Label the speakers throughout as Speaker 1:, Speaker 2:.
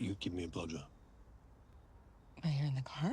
Speaker 1: you give me a blowjob.
Speaker 2: Are you in the car?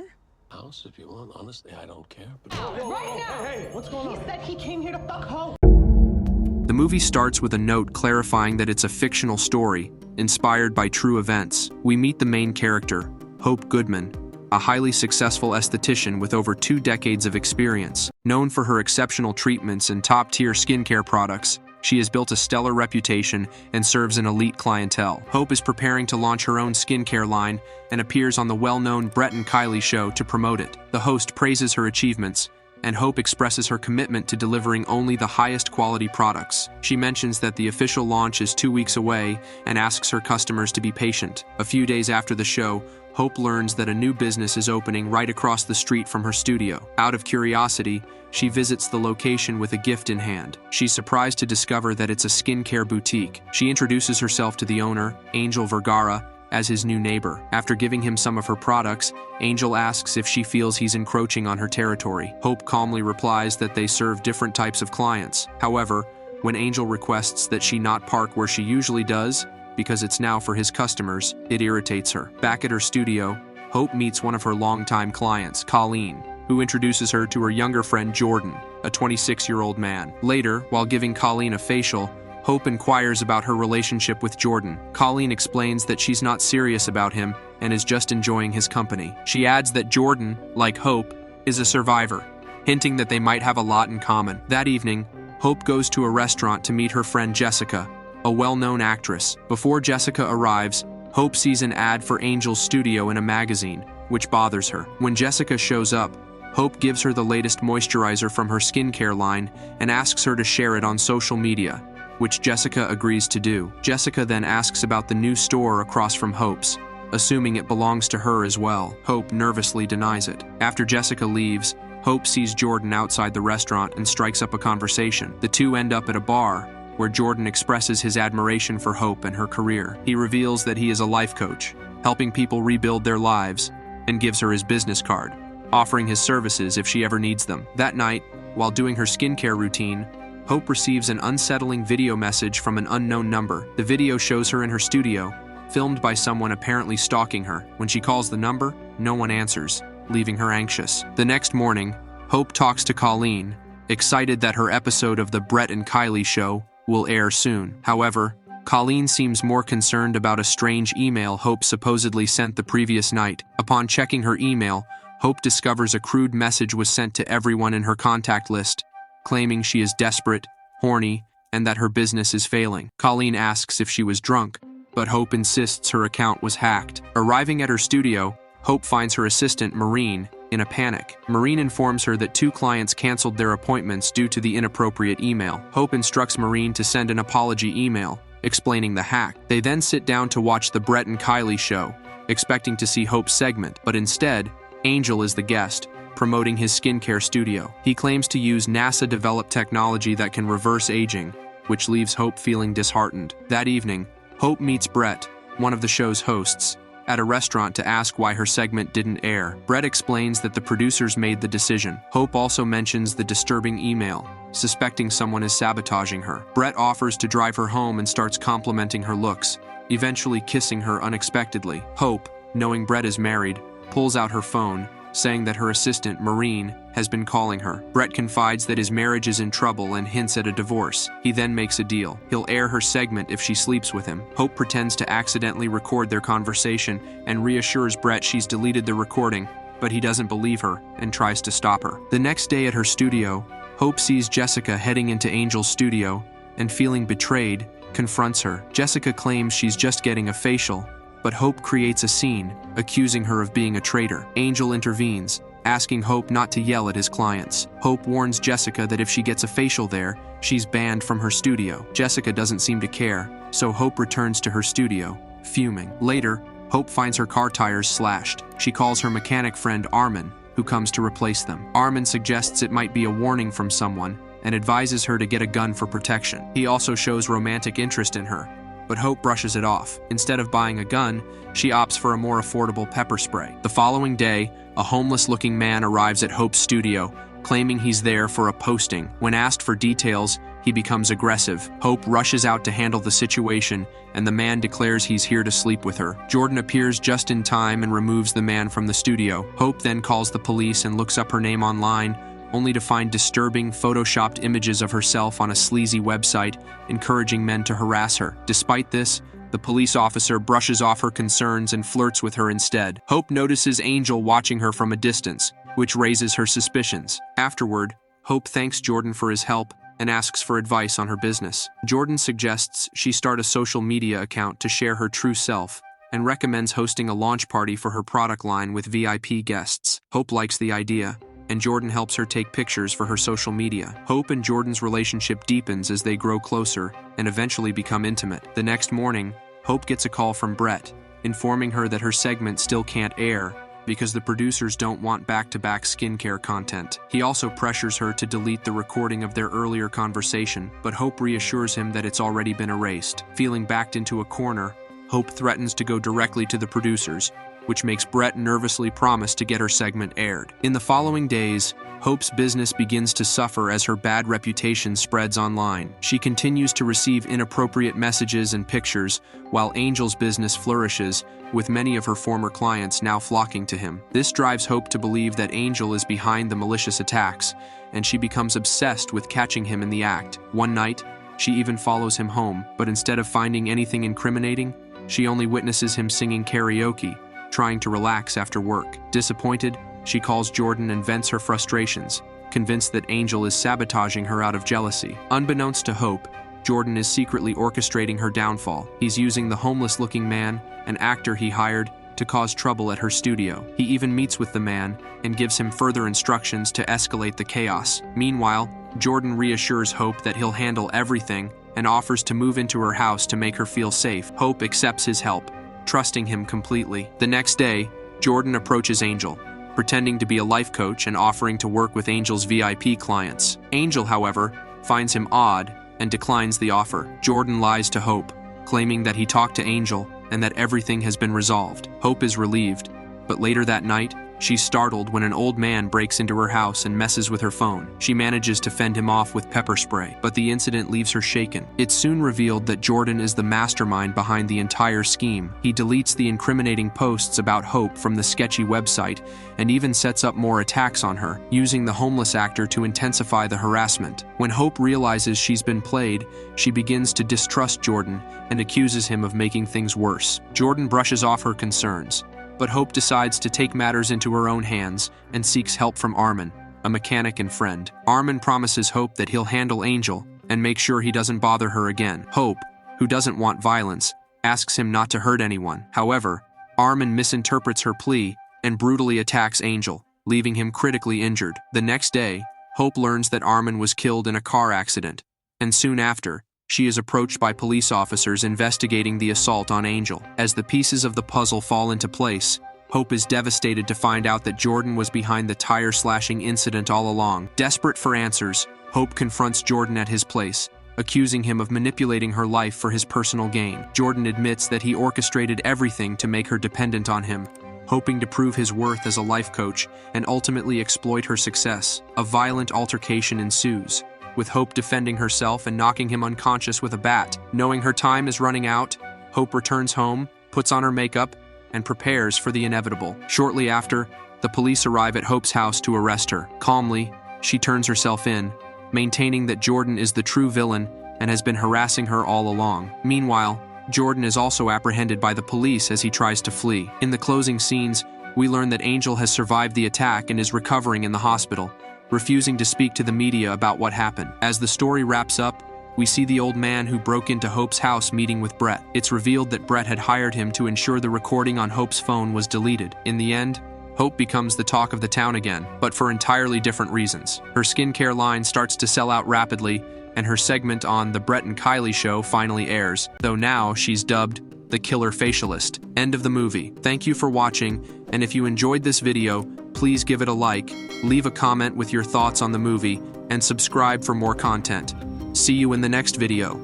Speaker 1: House, if you want. Honestly, I don't care. But
Speaker 3: Right now!
Speaker 4: Hey, what's going on?
Speaker 3: He said he came here to fuck Hope.
Speaker 5: The movie starts with a note clarifying that it's a fictional story, inspired by true events. We meet the main character, Hope Goodman, a highly successful esthetician with over 2 decades of experience. Known for her exceptional treatments and top-tier skincare products, she has built a stellar reputation and serves an elite clientele. Hope is preparing to launch her own skincare line and appears on the well-known Brett and Kylie show to promote it. The host praises her achievements, and Hope expresses her commitment to delivering only the highest quality products. She mentions that the official launch is 2 weeks away and asks her customers to be patient. A few days after the show, Hope learns that a new business is opening right across the street from her studio. Out of curiosity, she visits the location with a gift in hand. She's surprised to discover that it's a skincare boutique. She introduces herself to the owner, Angel Vergara, as his new neighbor. After giving him some of her products, Angel asks if she feels he's encroaching on her territory. Hope calmly replies that they serve different types of clients. However, when Angel requests that she not park where she usually does, because it's now for his customers, it irritates her. Back at her studio, Hope meets one of her longtime clients, Colleen, who introduces her to her younger friend Jordan, a 26-year-old man. Later, while giving Colleen a facial, Hope inquires about her relationship with Jordan. Colleen explains that she's not serious about him and is just enjoying his company. She adds that Jordan, like Hope, is a survivor, hinting that they might have a lot in common. That evening, Hope goes to a restaurant to meet her friend Jessica, a well-known actress. Before Jessica arrives, Hope sees an ad for Angel's studio in a magazine, which bothers her. When Jessica shows up, Hope gives her the latest moisturizer from her skincare line and asks her to share it on social media, which Jessica agrees to do. Jessica then asks about the new store across from Hope's, assuming it belongs to her as well. Hope nervously denies it. After Jessica leaves, Hope sees Jordan outside the restaurant and strikes up a conversation. The two end up at a bar, where Jordan expresses his admiration for Hope and her career. He reveals that he is a life coach, helping people rebuild their lives, and gives her his business card, offering his services if she ever needs them. That night, while doing her skincare routine, Hope receives an unsettling video message from an unknown number. The video shows her in her studio, filmed by someone apparently stalking her. When she calls the number, no one answers, leaving her anxious. The next morning, Hope talks to Colleen, excited that her episode of the Brett and Kylie show will air soon. However, Colleen seems more concerned about a strange email Hope supposedly sent the previous night. Upon checking her email, Hope discovers a crude message was sent to everyone in her contact list, claiming she is desperate, horny, and that her business is failing. Colleen asks if she was drunk, but Hope insists her account was hacked. Arriving at her studio, Hope finds her assistant, Maureen, in a panic. Maureen informs her that 2 clients canceled their appointments due to the inappropriate email. Hope instructs Maureen to send an apology email, explaining the hack. They then sit down to watch the Brett and Kylie show, expecting to see Hope's segment, but instead, Angel is the guest, promoting his skincare studio. He claims to use NASA-developed technology that can reverse aging, which leaves Hope feeling disheartened. That evening, Hope meets Brett, one of the show's hosts, at a restaurant to ask why her segment didn't air. Brett explains that the producers made the decision. Hope also mentions the disturbing email, suspecting someone is sabotaging her. Brett offers to drive her home and starts complimenting her looks, eventually kissing her unexpectedly. Hope, knowing Brett is married, pulls out her phone, saying that her assistant, Maureen, has been calling her. Brett confides that his marriage is in trouble and hints at a divorce. He then makes a deal. He'll air her segment if she sleeps with him. Hope pretends to accidentally record their conversation and reassures Brett she's deleted the recording, but he doesn't believe her and tries to stop her. The next day at her studio, Hope sees Jessica heading into Angel's studio and, feeling betrayed, confronts her. Jessica claims she's just getting a facial, but Hope creates a scene, accusing her of being a traitor. Angel intervenes, asking Hope not to yell at his clients. Hope warns Jessica that if she gets a facial there, she's banned from her studio. Jessica doesn't seem to care, so Hope returns to her studio, fuming. Later, Hope finds her car tires slashed. She calls her mechanic friend Armin, who comes to replace them. Armin suggests it might be a warning from someone and advises her to get a gun for protection. He also shows romantic interest in her, but Hope brushes it off. Instead of buying a gun, she opts for a more affordable pepper spray. The following day, a homeless-looking man arrives at Hope's studio, claiming he's there for a posting. When asked for details, he becomes aggressive. Hope rushes out to handle the situation, and the man declares he's here to sleep with her. Jordan appears just in time and removes the man from the studio. Hope then calls the police and looks up her name online, only to find disturbing, photoshopped images of herself on a sleazy website, encouraging men to harass her. Despite this, the police officer brushes off her concerns and flirts with her instead. Hope notices Angel watching her from a distance, which raises her suspicions. Afterward, Hope thanks Jordan for his help and asks for advice on her business. Jordan suggests she start a social media account to share her true self and recommends hosting a launch party for her product line with VIP guests. Hope likes the idea, and Jordan helps her take pictures for her social media. Hope and Jordan's relationship deepens as they grow closer and eventually become intimate. The next morning, Hope gets a call from Brett, informing her that her segment still can't air because the producers don't want back-to-back skincare content. He also pressures her to delete the recording of their earlier conversation, but Hope reassures him that it's already been erased. Feeling backed into a corner, Hope threatens to go directly to the producers, which makes Brett nervously promise to get her segment aired. In the following days, Hope's business begins to suffer as her bad reputation spreads online. She continues to receive inappropriate messages and pictures, while Angel's business flourishes, with many of her former clients now flocking to him. This drives Hope to believe that Angel is behind the malicious attacks, and she becomes obsessed with catching him in the act. One night, she even follows him home, but instead of finding anything incriminating, she only witnesses him singing karaoke, trying to relax after work. Disappointed, she calls Jordan and vents her frustrations, convinced that Angel is sabotaging her out of jealousy. Unbeknownst to Hope, Jordan is secretly orchestrating her downfall. He's using the homeless-looking man, an actor he hired, to cause trouble at her studio. He even meets with the man and gives him further instructions to escalate the chaos. Meanwhile, Jordan reassures Hope that he'll handle everything and offers to move into her house to make her feel safe. Hope accepts his help, trusting him completely. The next day, Jordan approaches Angel, pretending to be a life coach and offering to work with Angel's VIP clients. Angel, however, finds him odd and declines the offer. Jordan lies to Hope, claiming that he talked to Angel and that everything has been resolved. Hope is relieved, but later that night, she's startled when an old man breaks into her house and messes with her phone. She manages to fend him off with pepper spray, but the incident leaves her shaken. It's soon revealed that Jordan is the mastermind behind the entire scheme. He deletes the incriminating posts about Hope from the sketchy website and even sets up more attacks on her, using the homeless actor to intensify the harassment. When Hope realizes she's been played, she begins to distrust Jordan and accuses him of making things worse. Jordan brushes off her concerns, but Hope decides to take matters into her own hands and seeks help from Armin, a mechanic and friend. Armin promises Hope that he'll handle Angel and make sure he doesn't bother her again. Hope, who doesn't want violence, asks him not to hurt anyone. However, Armin misinterprets her plea and brutally attacks Angel, leaving him critically injured. The next day, Hope learns that Armin was killed in a car accident, and soon after, she is approached by police officers investigating the assault on Angel. As the pieces of the puzzle fall into place, Hope is devastated to find out that Jordan was behind the tire-slashing incident all along. Desperate for answers, Hope confronts Jordan at his place, accusing him of manipulating her life for his personal gain. Jordan admits that he orchestrated everything to make her dependent on him, hoping to prove his worth as a life coach and ultimately exploit her success. A violent altercation ensues, with Hope defending herself and knocking him unconscious with a bat. Knowing her time is running out, Hope returns home, puts on her makeup, and prepares for the inevitable. Shortly after, the police arrive at Hope's house to arrest her. Calmly, she turns herself in, maintaining that Jordan is the true villain and has been harassing her all along. Meanwhile, Jordan is also apprehended by the police as he tries to flee. In the closing scenes, we learn that Angel has survived the attack and is recovering in the hospital, refusing to speak to the media about what happened. As the story wraps up, we see the old man who broke into Hope's house meeting with Brett. It's revealed that Brett had hired him to ensure the recording on Hope's phone was deleted. In the end, Hope becomes the talk of the town again, but for entirely different reasons. Her skincare line starts to sell out rapidly, and her segment on The Brett and Kylie Show finally airs, though now she's dubbed the Killer Facialist. End of the movie. Thank you for watching, and if you enjoyed this video, please give it a like, leave a comment with your thoughts on the movie, and subscribe for more content. See you in the next video.